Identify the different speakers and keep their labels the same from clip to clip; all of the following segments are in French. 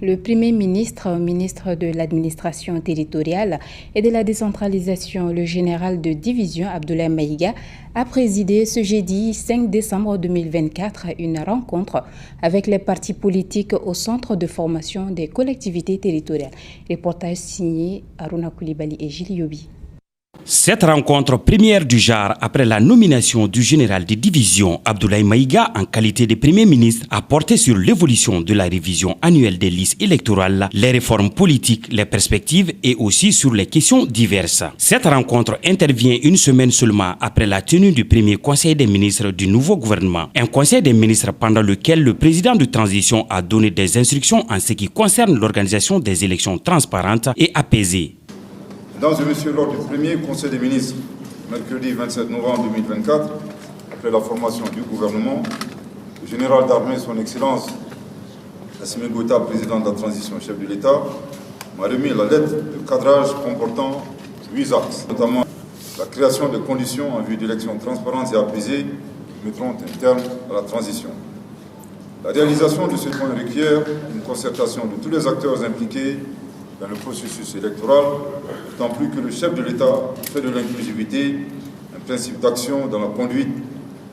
Speaker 1: Le Premier ministre, ministre de l'administration territoriale et de la décentralisation, le général de division Abdoulaye Maïga, a présidé ce jeudi 5 décembre 2024 une rencontre avec les partis politiques au centre de formation des collectivités territoriales. Reportage signé Aruna Koulibaly et Gilles Yobi.
Speaker 2: Cette rencontre première du genre après la nomination du général de division Abdoulaye Maïga en qualité de Premier ministre a porté sur l'évolution de la révision annuelle des listes électorales, les réformes politiques, les perspectives et aussi sur les questions diverses. Cette rencontre intervient une semaine seulement après la tenue du premier conseil des ministres du nouveau gouvernement. Un conseil des ministres pendant lequel le président de transition a donné des instructions en ce qui concerne l'organisation des élections transparentes et apaisées.
Speaker 3: Mesdames et Messieurs, lors du premier Conseil des ministres, mercredi 27 novembre 2024, après la formation du gouvernement, le général d'armée, son Excellence, Assimi Goïta, président de la transition, chef de l'État, m'a remis la lettre de cadrage comportant 8 axes, notamment la création de conditions en vue d'élections transparentes et apaisées qui mettront un terme à la transition. La réalisation de ce point requiert une concertation de tous les acteurs impliqués dans le processus électoral, d'autant plus que le chef de l'État fait de l'inclusivité un principe d'action dans la conduite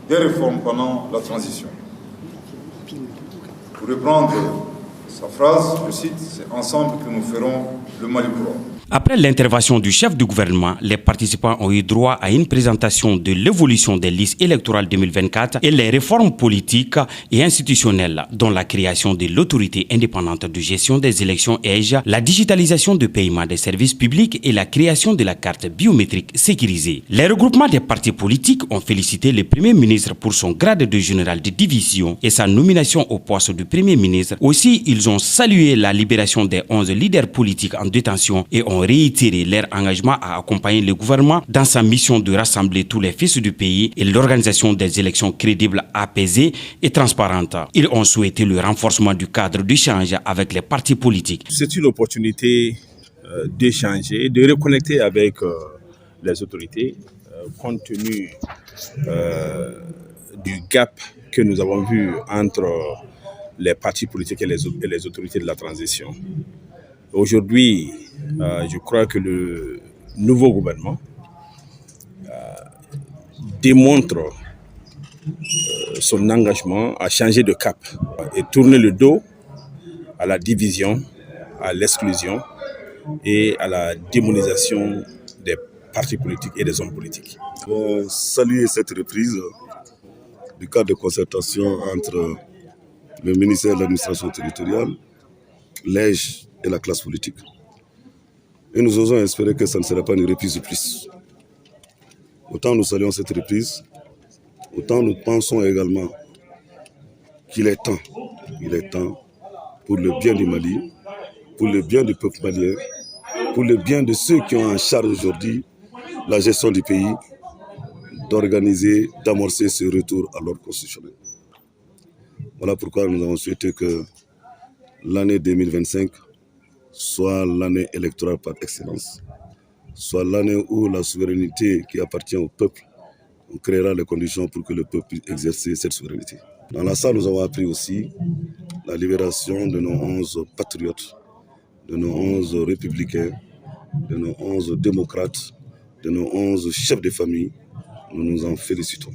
Speaker 3: des réformes pendant la transition. Pour reprendre sa phrase, je cite, « C'est ensemble que nous ferons le Mali pro ».
Speaker 2: Après l'intervention du chef du gouvernement, les participants ont eu droit à une présentation de l'évolution des listes électorales 2024 et les réformes politiques et institutionnelles, dont la création de l'autorité indépendante de gestion des élections EGE, la digitalisation de paiement des services publics et la création de la carte biométrique sécurisée. Les regroupements des partis politiques ont félicité le Premier ministre pour son grade de général de division et sa nomination au poste du Premier ministre. Aussi, ils ont salué la libération des 11 leaders politiques en détention et ont réitéré leur engagement à accompagner le gouvernement dans sa mission de rassembler tous les fils du pays et l'organisation des élections crédibles, apaisées et transparentes. Ils ont souhaité le renforcement du cadre d'échange avec les partis politiques.
Speaker 4: C'est une opportunité d'échanger, de reconnecter avec les autorités compte tenu du gap que nous avons vu entre les partis politiques et les autorités de la transition. Aujourd'hui, je crois que le nouveau gouvernement démontre son engagement à changer de cap et tourner le dos à la division, à l'exclusion et à la démonisation des partis politiques et des hommes politiques.
Speaker 5: Je salue cette reprise du cadre de concertation entre le ministère de l'administration territoriale, l'EGE et la classe politique. Et nous osons espérer que ça ne sera pas une reprise de plus. Autant nous saluons cette reprise, autant nous pensons également qu'il est temps pour le bien du Mali, pour le bien du peuple malien, pour le bien de ceux qui ont en charge aujourd'hui la gestion du pays, d'organiser, d'amorcer ce retour à l'ordre constitutionnel. Voilà pourquoi nous avons souhaité que l'année 2025 soit l'année électorale par excellence, soit l'année où la souveraineté qui appartient au peuple, on créera les conditions pour que le peuple puisse exercer cette souveraineté. Dans la salle, nous avons appris aussi la libération de nos 11 patriotes, de nos 11 républicains, de nos 11 démocrates, de nos 11 chefs de famille. Nous nous en félicitons.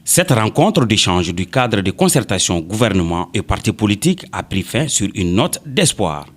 Speaker 2: Cette rencontre d'échange du cadre de concertation gouvernement et partis politiques a pris fin sur une note d'espoir.